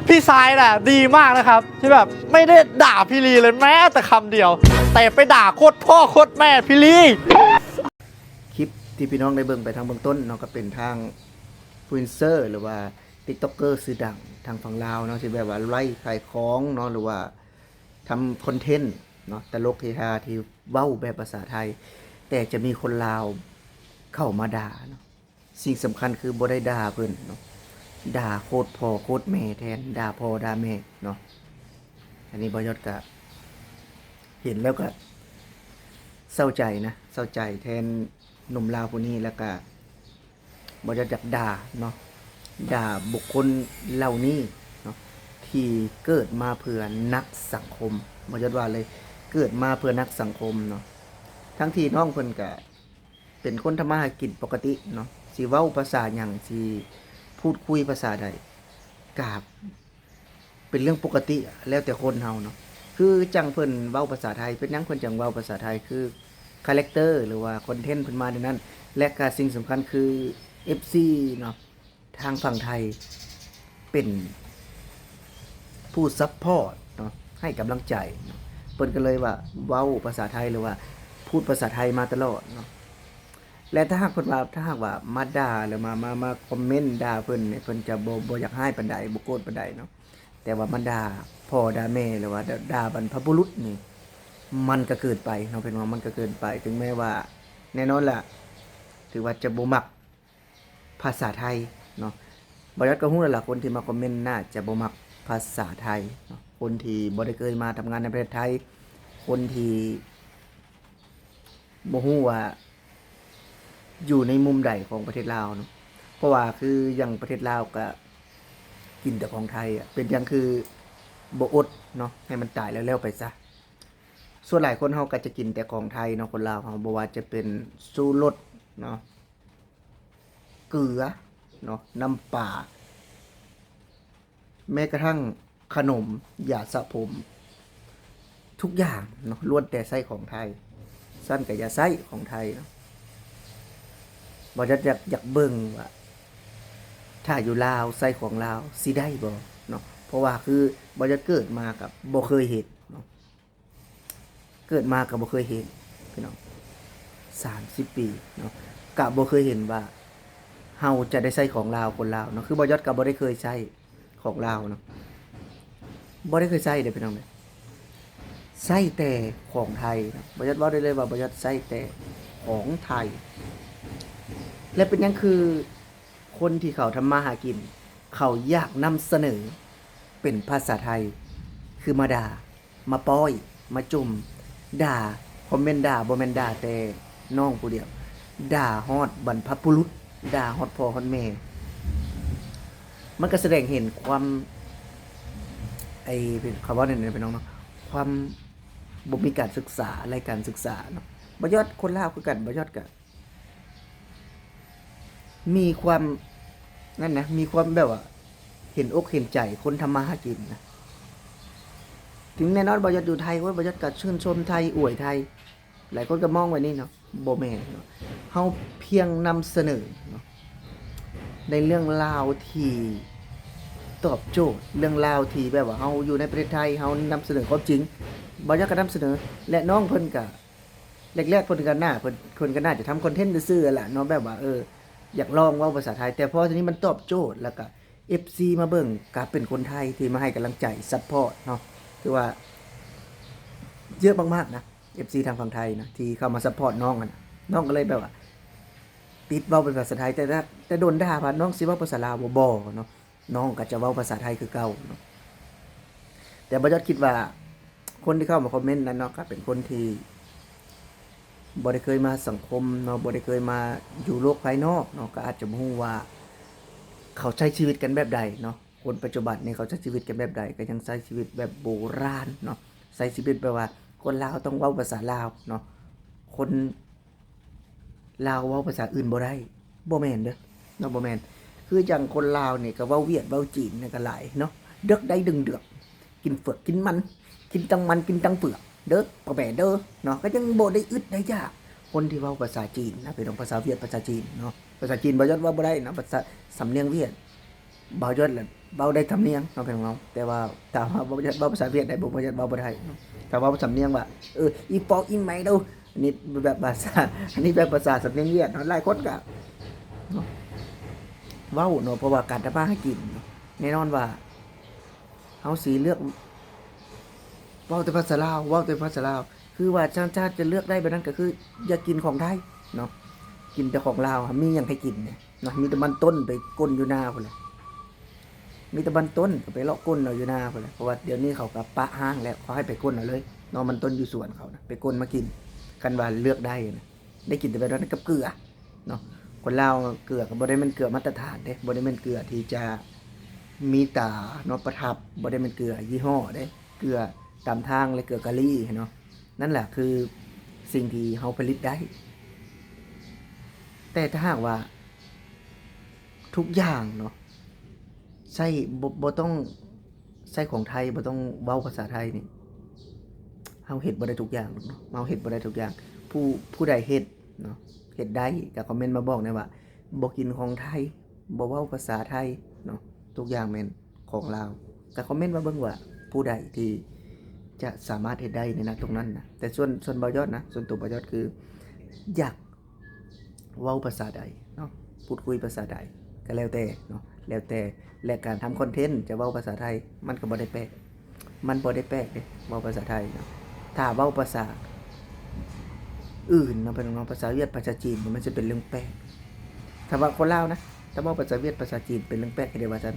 พี่ชายน่ะดีมากนะครับที่แบบไม่ได้ด่าพี่ลีเลยแม้แต่คำเดียว แต่ไปด่าโคตรพ่อโคตรแม่พี่ลีคลิปที่พี่น้องได้เบิ่งไปทางเบื้องต้นเนาะก็เป็นทางอินฟลูเอนเซอร์หรือว่า TikToker ชื่อดังทางฝั่งลาวเนาะที่แบบว่าไล่ขายของเนาะหรือว่าทำคอนเทนต์เนาะตลกเฮฮาที่เว้าแบบภาษาไทย แต่จะมีคนลาวเข้ามาด่าเนาะสิ่งสำคัญคือบ่ได้ด่าเพิ่นเนาะด่าโคตรพ่อโคตรแม่แทนด่าพ่อด่าแม่เนาะอันนี้บ่ยศก็เห็นแล้วก็เศร้าใจนะเศร้าใจแทนหนุ่มลาวผู้นี้แล้วก็บ่ยศอยากด่าเนาะด่าบุคคลเหล่านี้เนาะที่เกิดมาเพื่อนักสังคมบ่ยศว่าเลยเกิดมาเพื่อนักสังคมเนาะทั้งที่น้องเพิ่นก็เป็นคนทำมาหากินปกติเนาะสิเว้าภาษาหยังสิพูดคุยภาษาใดกาบเป็นเรื่องปกติแล้วแต่คนเฮาเนาะคือจังเพิ่นเว้าภาษาไทยเป็นหยังเพิ่นจังเว้าภาษาไทยคือคาแรคเตอร์หรือว่าคอนเทนต์เพิ่นมาในนั้น และก็สิ่งสำคัญคือ FC เนาะทางฝั่งไทยเป็นผู้ซัพพอร์ตเนาะให้กำลังใจเนาะเพิ่นก็เลยว่าเว้าภาษาไทยหรือว่าพูดภาษาไทยมาตลอดเนาะและถ้าหากเพิ่นว่าถ้าหากว่ามาด่าหรือมาคอมเมนต์ด่าเพิ่นเนี่ยเพิ่นจะบ่อยากให้ปานใดบ่โกรธปานใดเนาะแต่ว่ามันด่าพ่อด่าแม่หรือว่าด่าบรรพบุรุษนี่มันก็เกินไปเนาะเป็นว่ามันก็เกินไปถึงแม้ว่าแน่นอนล่ะถือว่าจะบ่มักภาษาไทยเนาะบ่อยากก็ฮู้แล้วล่ะคนที่มาคอมเมนต์น่าจะบ่มักภาษาไทยเนาะคนที่บ่ได้เคยมาทำงานในประเทศไทยคนที่บ่ฮู้ว่าอยู่ในมุมใดของประเทศลาวเนาะเพราะว่าคืออย่างประเทศลาวก็กินแต่ของไทยอ่ะเป็นอย่างคือบ่อดเนาะให้มันตายแล้วๆไปซะส่วนหลายคนเฮาก็จะกินแต่ของไทยเนาะคนลาวเฮาบ่ว่าจะเป็นชูรสเนาะเกลือเนาะน้ำปลาแม้กระทั่งขนมยาสระผมทุกอย่างเนาะล้วนแต่ใช้ของไทยสั้นก็อย่าใช้ของไทยเนาะบ่จะอยากเบิ่งว่าถ้าอยู่ลาวใส่ของลาวสิได้บ่เนาะเพราะว่าคือบ่จะเกิดมากับบ่เคยเห็นเนาะเกิดมากับบ่เคยเห็นพี่น้อง30 ปีเนาะก็บ่เคยเห็นว่าเฮาจะได้ใช้ของลาวคนลาวเนาะคือบ่ยศก็บ่ได้เคยใช้ของลาวเนาะบ่ได้เคยใช้เด้อพี่น้องเด้อใช้แต่ของไทยนะบ่ยศเว้าได้เลยว่าบ่ยศใช้แต่ของไทย และเป็นหยังคือคนที่เขาทำมาหากินเขาอยากนำเสนอเป็นภาษาไทยคือมาด่ามาป้อยมาจุ่มด่าคอมเมนต์ด่าบ่แม่นด่าแต่น้องผู้เดียวด่าฮอดบรรพบุรุษด่าฮอดพ่อฮอดแม่มันก็แสดงเห็นความเป็นคำว่าเนี่ยเป็นน้องเนาะความบ่มีการศึกษารายการศึกษาเนาะบ่ยอดคนลาวคือกันบ่ยอดก็มีความนั่นนะมีความแบบว่าเห็นอกเห็นใจคนทำมาหากินนะถึงแน่นอนบ่ยอดอยู่ไทยว่าบ่ยอดก็ชื่นชมไทยอวยไทยหลายคนก็มองไว้นี่เนาะบ่แม่นเนาะเฮาเพียงนำเสนอเนาะในเรื่องราวที่ตอบโจทย์เรื่องราวที่แบบว่าเฮาอยู่ในประเทศไทยเฮานำเสนอความจริงบ่ยอดก็นำเสนอและน้องเพิ่นก็แรกๆเพิ่นก็น่าจะทำคอนเทนต์ซื่อๆแหละเนาะแบบว่าอยากลองเว้าภาษาไทยแต่พอทีนี้มันตอบโจทย์แล้วก็ FC มาเบิ่งก็เป็นคนไทยที่มาให้กำลังใจซัพพอร์ตเนาะคือว่าเยอะมากๆนะ FC ทางฝั่งไทยนะที่เข้ามาซัพพอร์ตน้องกันน้องก็เลยแบบว่าติดเว้าเป็นภาษาไทยแต่โดนด่าว่าน้องสิเว้าภาษาลาวบ่เนาะน้องก็จะเว้าภาษาไทยคือเก่าเนาะแต่บ่ยอดคิดว่าคนที่เข้ามาคอมเมนต์นั้นเนาะก็เป็นคนที่บ่ได้เคยมาสังคมเนาะบ่ได้เคยมาอยู่โลกภายนอกเนาะก็อาจจะบ่ฮู้ว่าเขาใช้ชีวิตกันแบบใดเนาะคนปัจจุบันนี่เขาใช้ชีวิตกันแบบใดก็ยังใช้ชีวิตแบบโบราณเนาะใช้ชีวิตแบบว่าคนลาวต้องเว้าภาษาลาวเนาะคนลาวเว้าภาษาอื่นบ่ได้บ่แม่นเด้อเนาะบ่แม่นคือจังคนลาวนี่ก็เว้าเวียดเว้าจีนนี่ก็หลายเนาะเด็กได้ดึงเดือกกินเฟือกกินมันกินตังมันกินตังเฟือกเด้อพ่อแม่เด้อเนาะก็ยังบ่ได้อึดได้ยากคนที่เว้าภาษาจีนนะเป็นภาษาเวียดภาษาจีนเนาะภาษาจีนบ่ยอดว่าบ่ได้นะภาษาสำเนียงเวียด เบายศแหละเบาได้สำเนียงเนาะพี่น้องแต่ว่าถามว่าเบายศเบาภาษาเวียดได้บ่เบายศเบาบ่ได้เนาะแต่ว่าสำเนียงว่าอีปอกอีไหมดูอันนี้แบบภาษาอันนี้แบบภาษาสำเนียงเวียดเนาะหลายคนก็เนาะเว้าเนาะเพราะว่าการทำมาหากินเนาะแน่นอนว่าเฮาสิเลือกเว้าแต่ภาษาลาวเว้าแต่ภาษาลาวคือว่าชาติจะเลือกได้แบบนั้นก็คืออย่ากินของไทยเนาะกินแต่ของลาวมีหยังให้กินเนี่ยเนาะมีแต่มันต้นไปก้นอยู่หน้าพุ่นแหละ มีแต่บันต้นก็ไปเลาะก้นเอาอยู่หน้าพุ่นแหละเพราะว่าเดี๋ยวนี้เขาก็ปะห้างแล้วเขาให้ไปก้นเอาเลยเนาะมันต้นอยู่สวนเขานะไปก้นมากินกันว่าเลือกได้นะได้กินแต่แบบนั้นกับเกลือเนาะคนลาวเกลือก็บ่ได้แม่นเกลือมาตรฐานเด้บ่ได้แม่นเกลือที่จะมีตาเนาะประทับบ่ได้แม่นเกลือยี่ห้อเด้เกลือตามทางและเกลือกะหรี่เนาะนั่นแหละคือสิ่งที่เฮาผลิตได้แต่ถ้าหากว่าทุกอย่างเนาะ ใช่บ่ต้องใช่ของไทยบ่ต้องเว้าภาษาไทยนี่เฮาเฮ็ดบ่ได้ทุกอย่างหรอกเนาะเฮาเฮ็ดบ่ได้ทุกอย่างผู้ใดเฮ็ดเนาะเฮ็ดได้ก็คอมเมนต์มาบอกได้ว่าบ่กินของไทยบ่เว้าภาษาไทยเนาะทุกอย่างแม่นของลาวก็คอมเมนต์มาเบิ่งว่าผู้ใดที่จะสามารถเฮ็ดได้ในตรงนั้นนะแต่ส่วนบ่าวยอดนะส่วนตัวบ่าวยอดคืออยากเว้าภาษาใดเนาะพูดคุยภาษาใดก็แล้วแต่เนาะแล้วแต่และการทำคอนเทนต์จะเว้าภาษาไทยมันก็บ่ได้แปลกมันบ่ได้แปลกเด้เว้าภาษาไทยเนาะถ้าเว้าภาษาอื่นเนาะพี่น้องภาษาเวียดภาษาจีนมันจะเป็นเรื่องแปลกถ้าว่าคนลาวนะถ้าเว้าภาษาเวียดภาษาจีนเป็นเรื่องแปลกให้ได้ว่าซั่น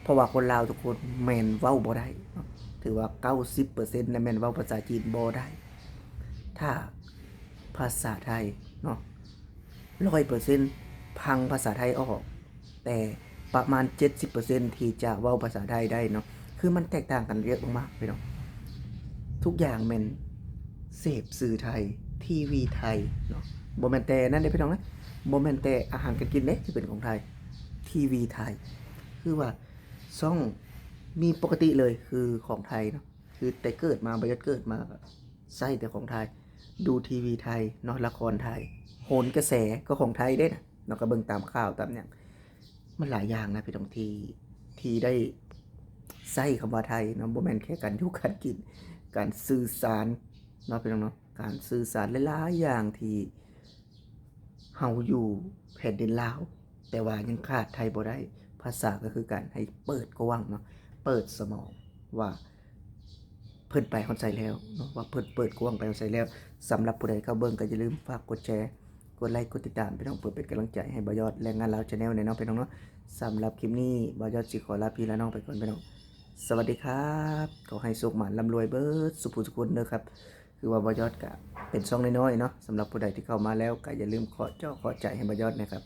เพราะว่าคนลาวทุกคนแม่นเว้าบ่ได้เนาะถือว่า 90% น่ะแม่นเว้าภาษาจีนบ่ได้ถ้าภาษาไทยเนาะ 100% พังภาษาไทยออกแต่ประมาณ 70% ที่จะเว้าภาษาไทยได้เนาะคือมันแตกต่างกันเยอะมากๆพี่น้องทุกอย่างแม่นเสพสื่อไทยทีวีไทยเนาะบ่แม่นแต่นั่นเด้พี่น้องนะบ่แม่นแต่อาหารการกินเด้ที่เป็นของไทยทีวีไทยคือว่าช่องมีปกติเลยคือของไทยเนาะคือแต่เกิดมาบ่ได้เกิดมาก็ใช้แต่ของไทยดูทีวีไทยเนาะละครไทยโหนกระแสก็ของไทยเด้นะเนาะก็เบิ่งตามข่าวตามหยังมันหลายอย่างนะพี่น้องที่ได้ใช้คำว่าไทยเนาะบ่แม่นแค่การอยู่การกินการสื่อสารเนาะพี่น้องเนาะการสื่อสารหลายๆอย่างที่เฮาอยู่แผ่นดินลาวแต่ว่ายังขาดไทยบ่ได้ภาษาก็คือการให้เปิดกว้างเนาะเปิดสมองว่าเพิ่นไปฮอดไสแล้วเนาะว่าเพิ่นเปิดกว้างไปฮอดไสแล้วสำหรับผู้ใดเข้าเบิ่งก็อย่าลืมฝากกดแชร์กดไลค์กดติดตามพี่น้องเพื่อเป็นกำลังใจให้บ่ยอดแรงงานลาว Channel ในเนาะพี่น้องเนาะสำหรับคลิปนี้บ่ยอดสิขอลาพี่และน้องไปก่อนพี่น้องสวัสดีครับขอให้สุขหมานร่ำรวยเบิดสุขผู้สุขคนเด้อครับคือว่าบ่ยอดก็เป็นช่องน้อยๆเนาะสำหรับผู้ใดที่เข้ามาแล้วก็อย่าลืมขอเจาะขอใจให้บ่ยอดนะครับ